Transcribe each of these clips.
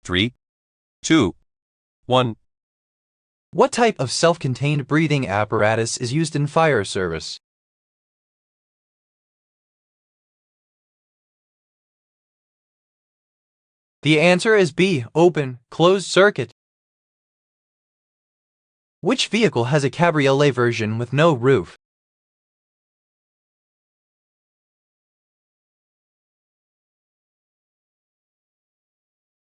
3, 2, 1. What type of self-contained breathing apparatus is used in fire service? The answer is B. Open, closed circuit. Which vehicle has a cabriolet version with no roof?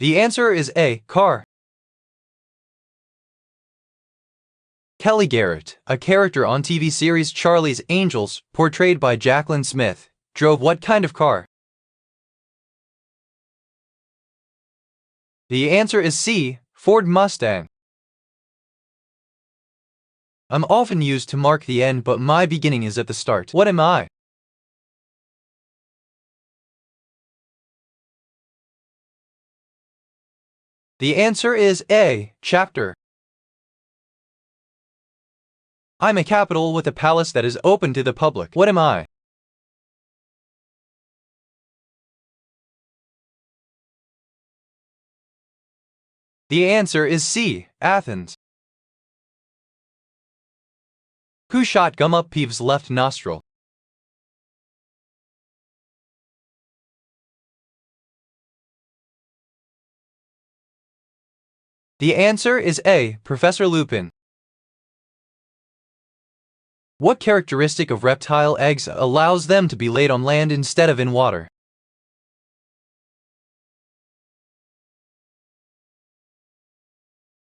The answer is A. Car. Kelly Garrett, a character on TV series Charlie's Angels, portrayed by Jaclyn Smith, drove what kind of car? The answer is C. Ford Mustang. I'm often used to mark the end, but my beginning is at the start. What am I? The answer is A. Chapter. I'm a capital with a palace that is open to the public. What am I? The answer is C. Athens. Who shot gum up Peeves' left nostril? The answer is A. Professor Lupin. What characteristic of reptile eggs allows them to be laid on land instead of in water?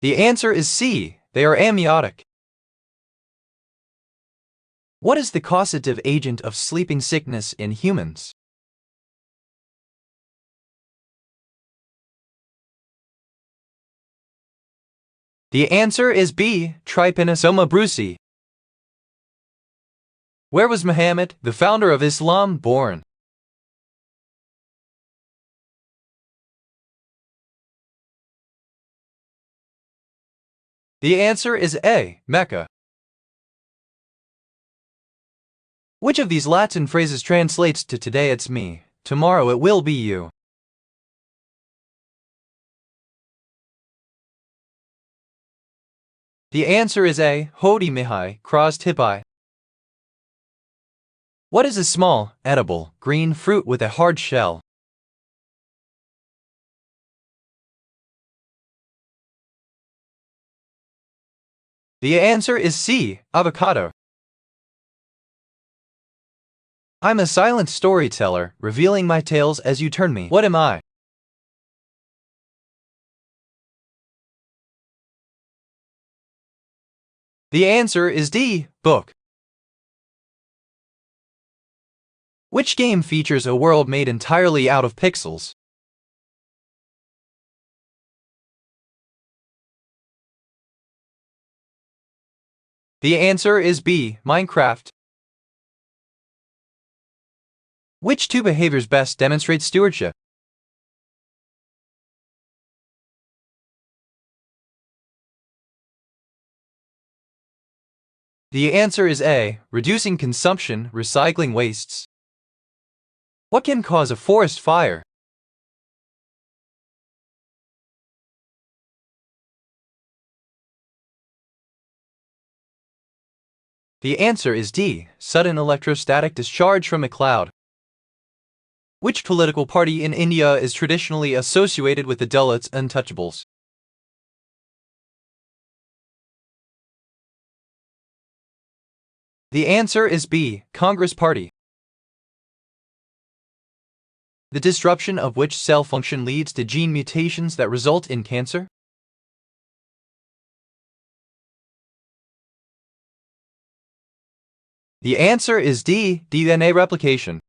The answer is C. They are amniotic. What is the causative agent of sleeping sickness in humans? The answer is B. Trypanosoma brucei. Where was Muhammad, the founder of Islam, born? The answer is A. Mecca. Which of these Latin phrases translates to today it's me, tomorrow it will be you? The answer is A. Hodi mihi, crossed hippi. What is a small, edible, green fruit with a hard shell? The answer is C. Avocado. I'm a silent storyteller, revealing my tales as you turn me. What am I? The answer is D. Book. Which game features a world made entirely out of pixels? The answer is B. Minecraft. Which two behaviors best demonstrate stewardship? The answer is A. Reducing consumption, recycling wastes. What can cause a forest fire? The answer is D. Sudden electrostatic discharge from a cloud. Which political party in India is traditionally associated with the Dalits untouchables? The answer is B. Congress Party. The disruption of which cell function leads to gene mutations that result in cancer? The answer is D. DNA replication.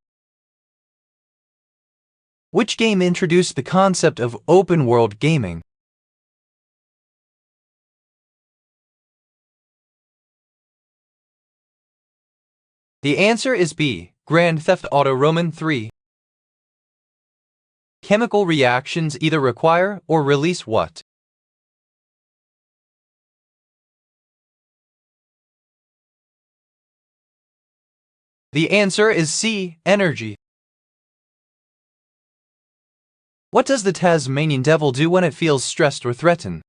Which game introduced the concept of open-world gaming? The answer is B. Grand Theft Auto Roman 3. Chemical reactions either require or release what? The answer is C. Energy. What does the Tasmanian devil do when it feels stressed or threatened?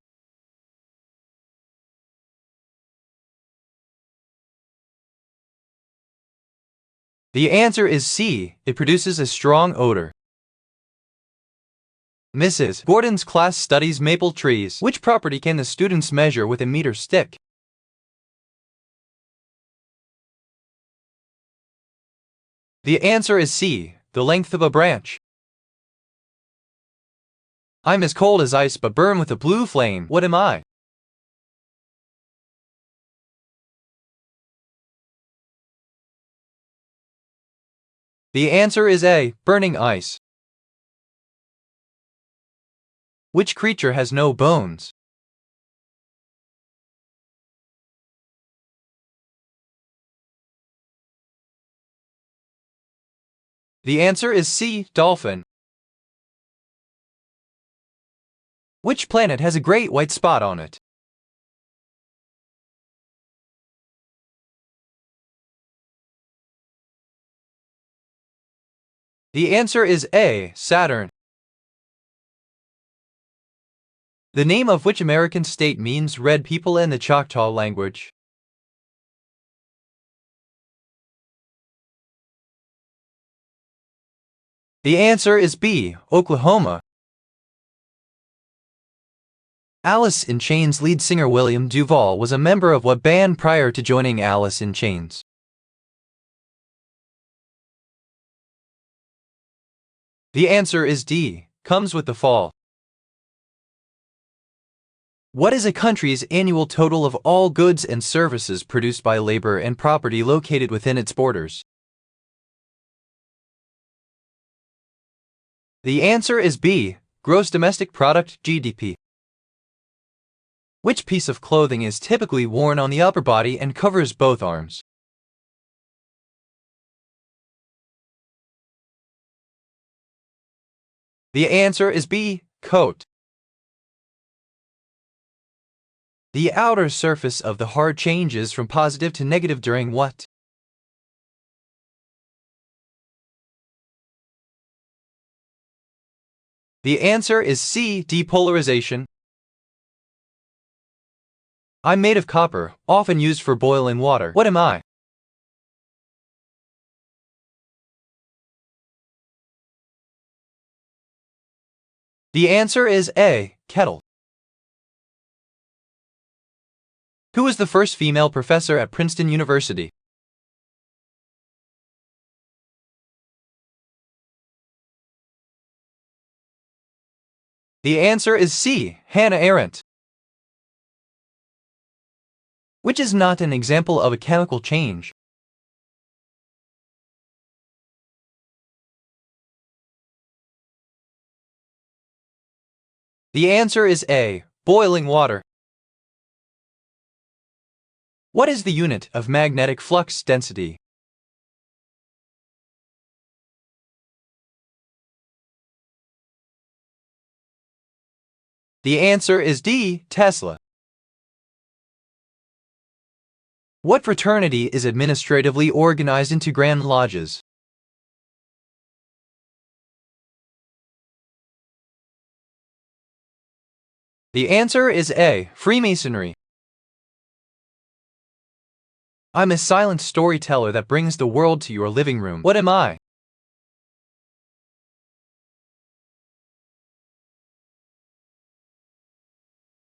The answer is C. It produces a strong odor. Mrs. Gordon's class studies maple trees. Which property can the students measure with a meter stick? The answer is C. The length of a branch. I'm as cold as ice but burn with a blue flame. What am I? The answer is A. Burning ice. Which creature has no bones? The answer is C. Dolphin. Which planet has a great white spot on it? The answer is A. Saturn. The name of which American state means red people in the Choctaw language? The answer is B. Oklahoma. Alice in Chains lead singer William Duvall was a member of what band prior to joining Alice in Chains? The answer is D. Comes with the Fall. What is a country's annual total of all goods and services produced by labor and property located within its borders? The answer is B. Gross domestic product (GDP). Which piece of clothing is typically worn on the upper body and covers both arms? The answer is B. Coat. The outer surface of the heart changes from positive to negative during what? The answer is C. Depolarization. I'm made of copper, often used for boiling water. What am I? The answer is A. Kettle. Who was the first female professor at Princeton University? The answer is C. Hannah Arendt. Which is not an example of a chemical change? The answer is A. Boiling water. What is the unit of magnetic flux density? The answer is D. Tesla. What fraternity is administratively organized into grand lodges? The answer is A. Freemasonry. I'm a silent storyteller that brings the world to your living room. What am I?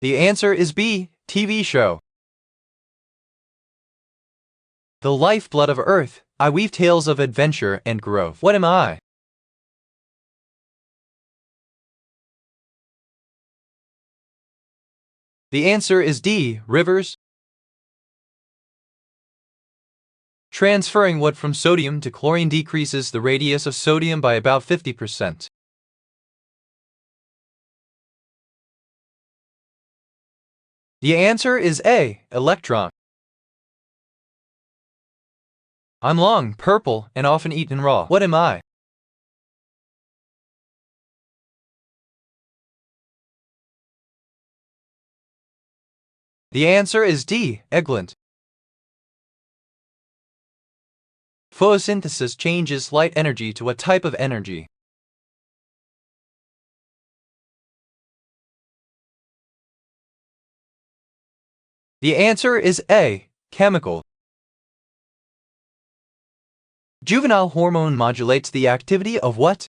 The answer is B. TV show. The lifeblood of Earth, I weave tales of adventure and growth. What am I? The answer is D. Rivers. Transferring what from sodium to chlorine decreases the radius of sodium by about 50%. The answer is A. Electron. I'm long, purple, and often eaten raw. What am I? The answer is D. Eggplant. Photosynthesis changes light energy to what type of energy? The answer is A. Chemical. Juvenile hormone modulates the activity of what?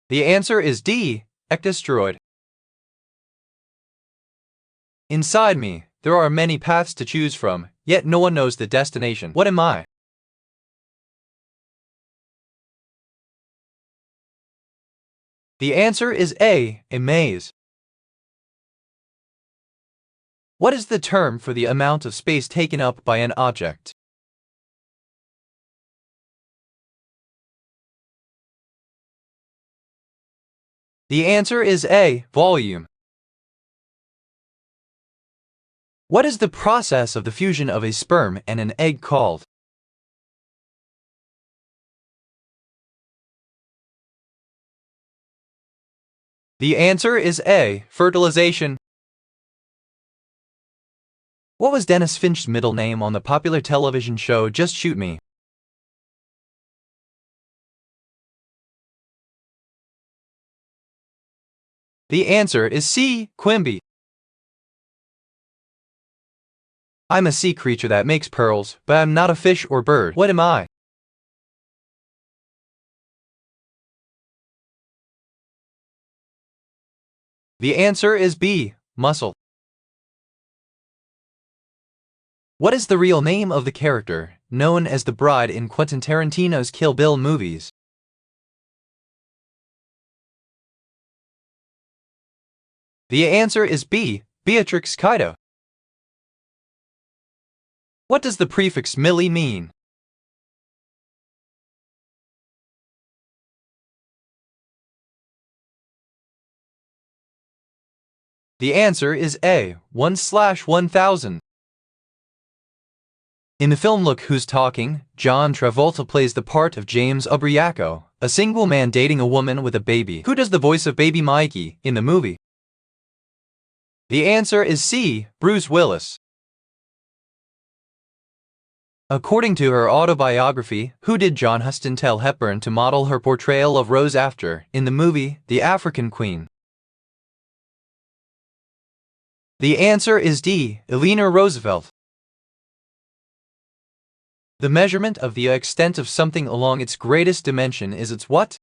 The answer is D. Ectosteroid. Inside me, there are many paths to choose from, yet no one knows the destination. What am I? The answer is A. maze. What is the term for the amount of space taken up by an object? The answer is A. Volume. What is the process of the fusion of a sperm and an egg called? The answer is A. Fertilization. What was Dennis Finch's middle name on the popular television show Just Shoot Me? The answer is C. Quimby. I'm a sea creature that makes pearls, but I'm not a fish or bird. What am I? The answer is B. Mussel. What is the real name of the character known as the bride in Quentin Tarantino's Kill Bill movies? The answer is B. Beatrix Kiddo. What does the prefix milli mean? The answer is A. 1/1000. In the film Look Who's Talking, John Travolta plays the part of James Ubriaco, a single man dating a woman with a baby. Who does the voice of baby Mikey in the movie? The answer is C. Bruce Willis. According to her autobiography, who did John Huston tell Hepburn to model her portrayal of Rose after in the movie The African Queen? The answer is D. Eleanor Roosevelt. The measurement of the extent of something along its greatest dimension is its what?